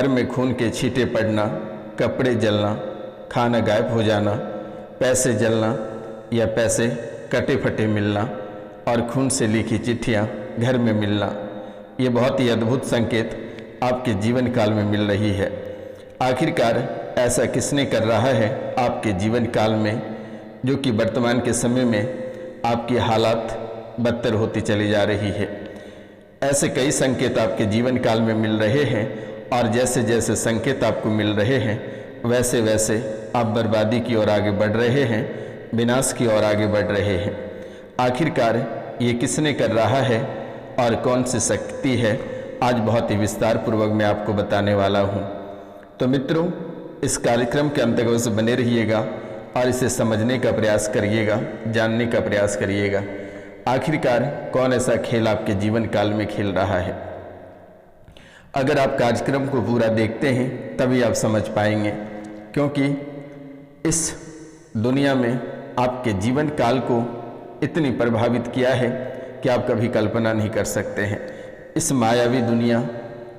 घर में खून के छींटे पड़ना, कपड़े जलना, खाना गायब हो जाना, पैसे जलना या पैसे कटे फटे मिलना और खून से लिखी चिट्ठियाँ घर में मिलना, ये बहुत ही अद्भुत संकेत आपके जीवन काल में मिल रही है। आखिरकार ऐसा किसने कर रहा है आपके जीवन काल में, जो कि वर्तमान के समय में आपकी हालात बदतर होती चली जा रही है। ऐसे कई संकेत आपके जीवन काल में मिल रहे हैं और जैसे जैसे संकेत आपको मिल रहे हैं वैसे वैसे आप बर्बादी की ओर आगे बढ़ रहे हैं, विनाश की ओर आगे बढ़ रहे हैं। आखिरकार ये किसने कर रहा है और कौन सी शक्ति है, आज बहुत ही विस्तार पूर्वक मैं आपको बताने वाला हूँ। तो मित्रों, इस कार्यक्रम के अंतर्गत बने रहिएगा और इसे समझने का प्रयास करिएगा, जानने का प्रयास करिएगा आखिरकार कौन ऐसा खेल आपके जीवन काल में खेल रहा है। अगर आप कार्यक्रम को पूरा देखते हैं तभी आप समझ पाएंगे, क्योंकि इस दुनिया में आपके जीवन काल को इतनी प्रभावित किया है कि आप कभी कल्पना नहीं कर सकते हैं। इस मायावी दुनिया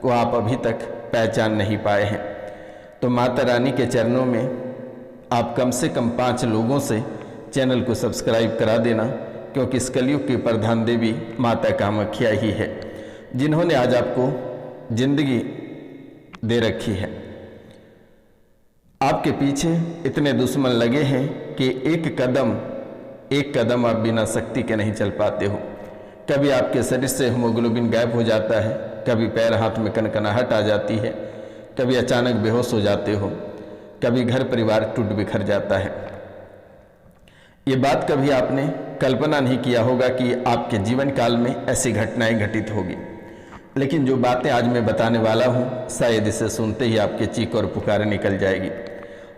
को आप अभी तक पहचान नहीं पाए हैं। तो माता रानी के चरणों में आप कम से कम 5 लोगों से चैनल को सब्सक्राइब करा देना, क्योंकि इस कलयुग की प्रधान देवी माता कामाख्या ही है, जिन्होंने आज आपको जिंदगी दे रखी है। आपके पीछे इतने दुश्मन लगे हैं कि एक कदम आप बिना शक्ति के नहीं चल पाते हो। कभी आपके शरीर से हीमोग्लोबिन गायब हो जाता है, कभी पैर हाथ में कनकनाहट आ जाती है, कभी अचानक बेहोश हो जाते हो, कभी घर परिवार टूट बिखर जाता है। ये बात कभी आपने कल्पना नहीं किया होगा कि आपके जीवन काल में ऐसी घटनाएं घटित होगी। लेकिन जो बातें आज मैं बताने वाला हूँ, शायद इसे सुनते ही आपके चीख और पुकारें निकल जाएगी।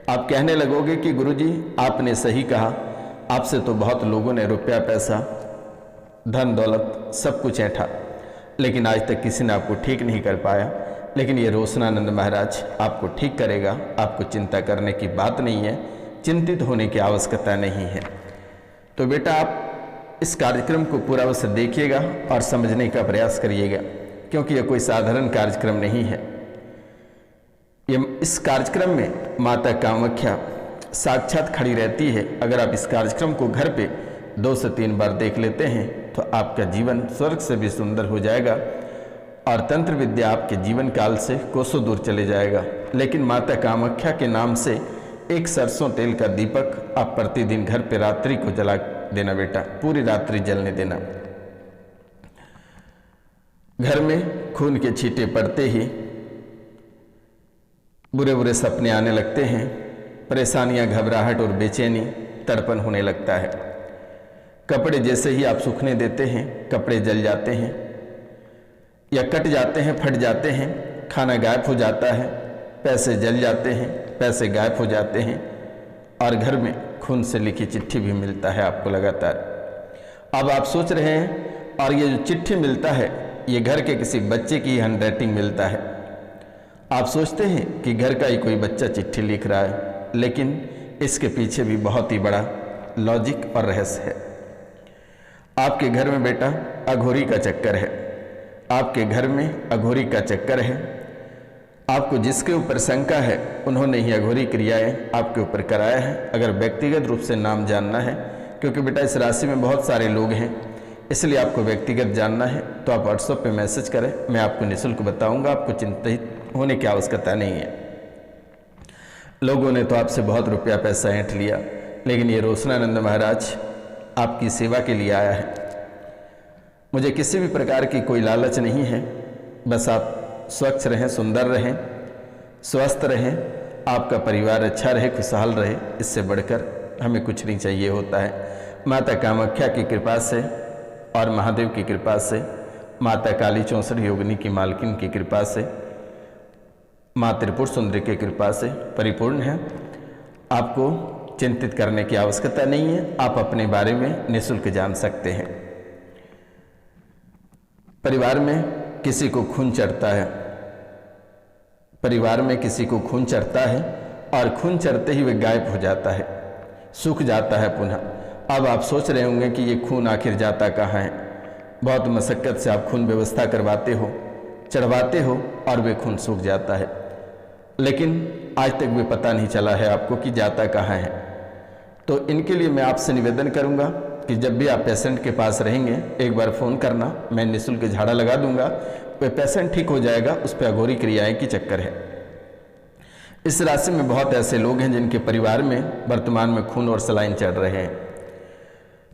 आप कहने लगोगे कि गुरुजी आपने सही कहा, आपसे तो बहुत लोगों ने रुपया पैसा धन दौलत सब कुछ ऐंठा, लेकिन आज तक किसी ने आपको ठीक नहीं कर पाया। लेकिन ये रोशनानंद महाराज आपको ठीक करेगा। आपको चिंता करने की बात नहीं है, चिंतित होने की आवश्यकता नहीं है। तो बेटा आप इस कार्यक्रम को पूरा अवश्य देखिएगा और समझने का प्रयास करिएगा, क्योंकि यह कोई साधारण कार्यक्रम नहीं है। इस कार्यक्रम में माता कामाख्या साक्षात खड़ी रहती है। अगर आप इस कार्यक्रम को घर पे 2 से 3 बार देख लेते हैं तो आपका जीवन स्वर्ग से भी सुंदर हो जाएगा और तंत्र विद्या आपके जीवन काल से कोसों दूर चले जाएगा। लेकिन माता कामाख्या के नाम से एक सरसों तेल का दीपक आप प्रतिदिन घर पे रात्रि को जला देना बेटा, पूरी रात्रि जलने देना। घर में खून के छींटे पड़ते ही बुरे बुरे सपने आने लगते हैं, परेशानियां, घबराहट और बेचैनी, तड़पन होने लगता है। कपड़े जैसे ही आप सूखने देते हैं कपड़े जल जाते हैं या कट जाते हैं, फट जाते हैं, खाना गायब हो जाता है, पैसे जल जाते हैं, पैसे गायब हो जाते हैं और घर में खून से लिखी चिट्ठी भी मिलता है आपको लगातार। अब आप सोच रहे हैं, और ये जो चिट्ठी मिलता है ये घर के किसी बच्चे की हैंडराइटिंग मिलता है। आप सोचते हैं कि घर का ही कोई बच्चा चिट्ठी लिख रहा है, लेकिन इसके पीछे भी बहुत ही बड़ा लॉजिक और रहस्य है। आपके घर में बेटा अघोरी का चक्कर है, आपके घर में अघोरी का चक्कर है। आपको जिसके ऊपर शंका है उन्होंने ही अघोरी क्रियाएं आपके ऊपर कराया है। अगर व्यक्तिगत रूप से नाम जानना है, क्योंकि बेटा इस राशि में बहुत सारे लोग हैं, इसलिए आपको व्यक्तिगत जानना है तो आप व्हाट्सएप पे मैसेज करें, मैं आपको निःशुल्क बताऊंगा। आपको चिंतित होने की आवश्यकता नहीं है। लोगों ने तो आपसे बहुत रुपया पैसा ऐंठ लिया, लेकिन ये रोशनानंद महाराज आपकी सेवा के लिए आया है। मुझे किसी भी प्रकार की कोई लालच नहीं है, बस आप स्वच्छ रहें, सुंदर रहें, स्वस्थ रहें, आपका परिवार अच्छा रहे, खुशहाल रहे, इससे बढ़कर हमें कुछ नहीं चाहिए होता है। माता कामाख्या की कृपा से और महादेव की कृपा से, माता काली चौसठ योगिनी की मालकिन की कृपा से, माँ त्रिपुर सुंदरी की कृपा से परिपूर्ण है। आपको चिंतित करने की आवश्यकता नहीं है, आप अपने बारे में निःशुल्क जान सकते हैं। परिवार में किसी को खून चढ़ता है, परिवार में किसी को खून चढ़ता है और खून चढ़ते ही वह गायब हो जाता है, सूख जाता है पुनः। अब आप सोच रहे होंगे कि ये खून आखिर जाता कहाँ है। बहुत मशक्क़त से आप खून व्यवस्था करवाते हो, चढ़वाते हो और वे खून सूख जाता है। लेकिन आज तक भी पता नहीं चला है आपको कि जाता कहाँ है। तो इनके लिए मैं आपसे निवेदन करूंगा कि जब भी आप पेशेंट के पास रहेंगे एक बार फ़ोन करना, मैं निःशुल्क झाड़ा लगा दूंगा, वह पेशेंट ठीक हो जाएगा। उस पर अघोरी क्रियाएं की चक्कर है। इस राशि में बहुत ऐसे लोग हैं जिनके परिवार में वर्तमान में खून और सलाइन चढ़ रहे हैं।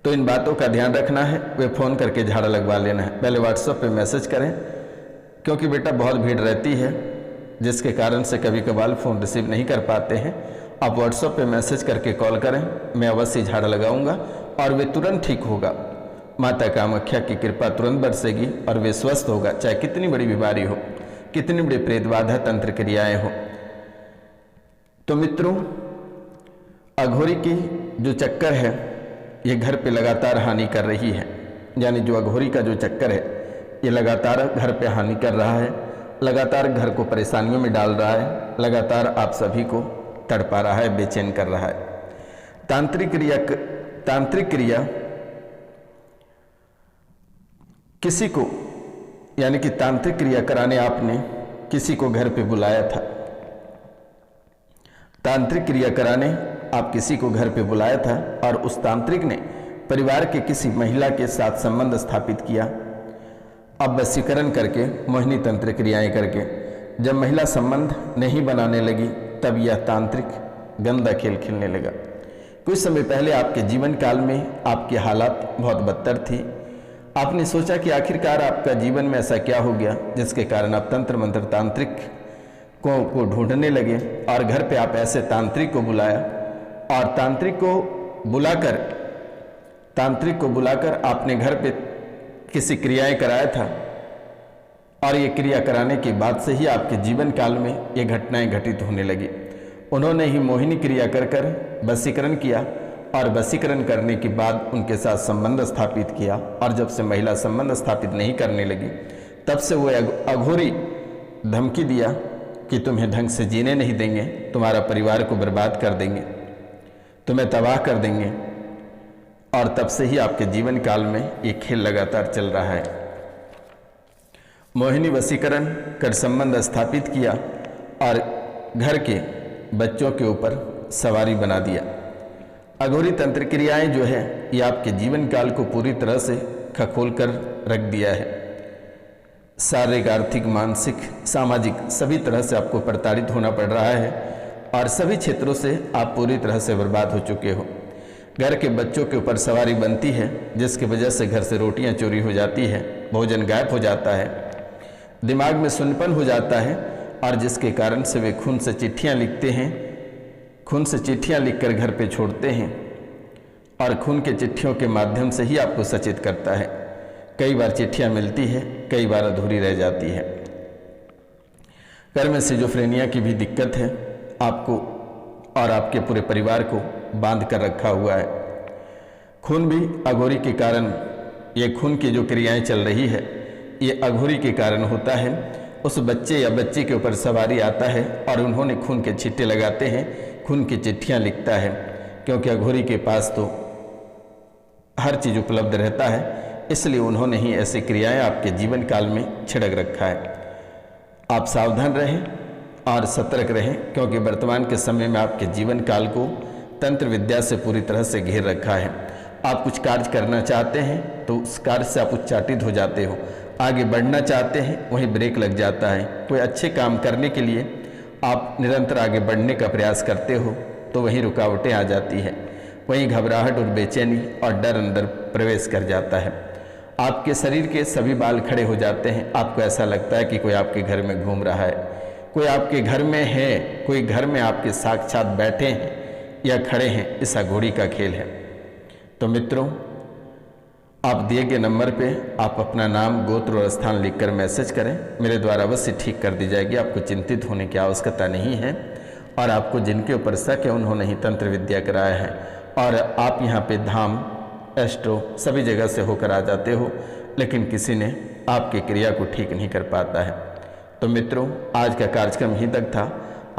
तो इन बातों का ध्यान रखना है, वे फ़ोन करके झाड़ा लगवा लेना है। पहले व्हाट्सएप पे मैसेज करें, क्योंकि बेटा बहुत भीड़ रहती है जिसके कारण से कभी कभार फ़ोन रिसीव नहीं कर पाते हैं। आप व्हाट्सएप पे मैसेज करके कॉल करें, मैं अवश्य झाड़ा लगाऊंगा और वे तुरंत ठीक होगा। माता कामाख्या की कृपा तुरंत बरसेगी और वे स्वस्थ होगा, चाहे कितनी बड़ी बीमारी हो, कितनी बड़ी प्रेत बाधा तंत्र क्रियाएँ हो। तो मित्रों, अघोरी की जो चक्कर है ये घर पे लगातार हानि कर रही है। यानी जो अघोरी का जो चक्कर है ये लगातार घर पे हानि कर रहा है, लगातार घर को परेशानियों में डाल रहा है, लगातार आप सभी को तड़पा रहा है, बेचैन कर रहा है। तांत्रिक क्रिया किसी को, यानी कि तांत्रिक क्रिया कराने आपने किसी को घर पे बुलाया था। तांत्रिक क्रिया कराने आप किसी को घर पे बुलाया था और उस तांत्रिक ने परिवार के किसी महिला के साथ संबंध स्थापित किया। अब वशीकरण करके, मोहिनी तंत्र क्रियाएं करके जब महिला संबंध नहीं बनाने लगी तब यह तांत्रिक गंदा खेल खेलने लगा। कुछ समय पहले आपके जीवन काल में आपकी हालात बहुत बदतर थी। आपने सोचा कि आखिरकार आपका जीवन में ऐसा क्या हो गया जिसके कारण आप तंत्र मंत्र तांत्रिक को ढूंढने लगे और घर पे आप ऐसे तांत्रिक को बुलाया और तांत्रिक को बुलाकर आपने घर पे किसी क्रियाएं कराया था और ये क्रिया कराने के बाद से ही आपके जीवन काल में ये घटनाएं घटित होने लगी। उन्होंने ही मोहिनी क्रिया कर वशीकरण किया और वशीकरण करने के बाद उनके साथ संबंध स्थापित किया और जब से महिला संबंध स्थापित नहीं करने लगी तब से वो अघोरी धमकी दिया कि तुम्हें ढंग से जीने नहीं देंगे, तुम्हारा परिवार को बर्बाद कर देंगे, तुम्हें तबाह कर देंगे। और तब से ही आपके जीवन काल में ये खेल लगातार चल रहा है। मोहिनी वशीकरण कर संबंध स्थापित किया और घर के बच्चों के ऊपर सवारी बना दिया। अघोरी तंत्र क्रियाएं जो है ये आपके जीवन काल को पूरी तरह से खखोल कर रख दिया है। शारीरिक, आर्थिक, मानसिक, सामाजिक सभी तरह से आपको प्रताड़ित होना पड़ रहा है और सभी क्षेत्रों से आप पूरी तरह से बर्बाद हो चुके हो। घर के बच्चों के ऊपर सवारी बनती है जिसकी वजह से घर से रोटियां चोरी हो जाती है, भोजन गायब हो जाता है, दिमाग में सुनपन हो जाता है और जिसके कारण से वे खून से चिट्ठियां लिखते हैं, खून से चिट्ठियां लिखकर घर पे छोड़ते हैं और खून के चिट्ठियों के माध्यम से ही आपको सचेत करता है। कई बार चिट्ठियां मिलती है, कई बार अधूरी रह जाती है। घर में सिजोफ्रेनिया की भी दिक्कत है, आपको और आपके पूरे परिवार को बांध कर रखा हुआ है। खून भी अघोरी के कारण, ये खून की जो क्रियाएं चल रही है ये अघोरी के कारण होता है। उस बच्चे या बच्ची के ऊपर सवारी आता है और उन्होंने खून के छिट्टे लगाते हैं, खून की चिट्ठियां लिखता है, क्योंकि अघोरी के पास तो हर चीज़ उपलब्ध रहता है, इसलिए उन्होंने ही ऐसी क्रियाएं आपके जीवन काल में छिड़क रखा है। आप सावधान रहें और सतर्क रहें, क्योंकि वर्तमान के समय में आपके जीवन काल को तंत्र विद्या से पूरी तरह से घेर रखा है। आप कुछ कार्य करना चाहते हैं तो उस कार्य से आप उच्चाटित हो जाते हो, आगे बढ़ना चाहते हैं वहीं ब्रेक लग जाता है। कोई अच्छे काम करने के लिए आप निरंतर आगे बढ़ने का प्रयास करते हो तो वहीं रुकावटें आ जाती हैं, वहीं घबराहट और बेचैनी और डर अंदर प्रवेश कर जाता है। आपके शरीर के सभी बाल खड़े हो जाते हैं, आपको ऐसा लगता है कि कोई आपके घर में घूम रहा है, कोई आपके घर में है, कोई घर में आपके साक्षात बैठे हैं या खड़े हैं। इस अघोरी का खेल है। तो मित्रों, आप दिए गए नंबर पे आप अपना नाम, गोत्र और स्थान लिखकर मैसेज करें, मेरे द्वारा अवश्य ठीक कर दी जाएगी। आपको चिंतित होने की आवश्यकता नहीं है और आपको जिनके ऊपर शक है उन्होंने ही तंत्र विद्या कराया है और आप यहाँ पे धाम, एस्ट्रो सभी जगह से होकर आ जाते हो, लेकिन किसी ने आपकी क्रिया को ठीक नहीं कर पाता है। तो मित्रों, आज का कार्यक्रम यहीं तक था।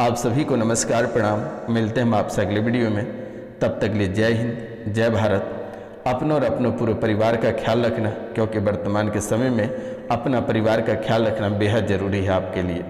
आप सभी को नमस्कार, प्रणाम। मिलते हैं हम आपसे अगले वीडियो में। तब तक लिए जय हिंद, जय भारत। अपनों और अपनों पूरे परिवार का ख्याल रखना, क्योंकि वर्तमान के समय में अपना परिवार का ख्याल रखना बेहद ज़रूरी है आपके लिए।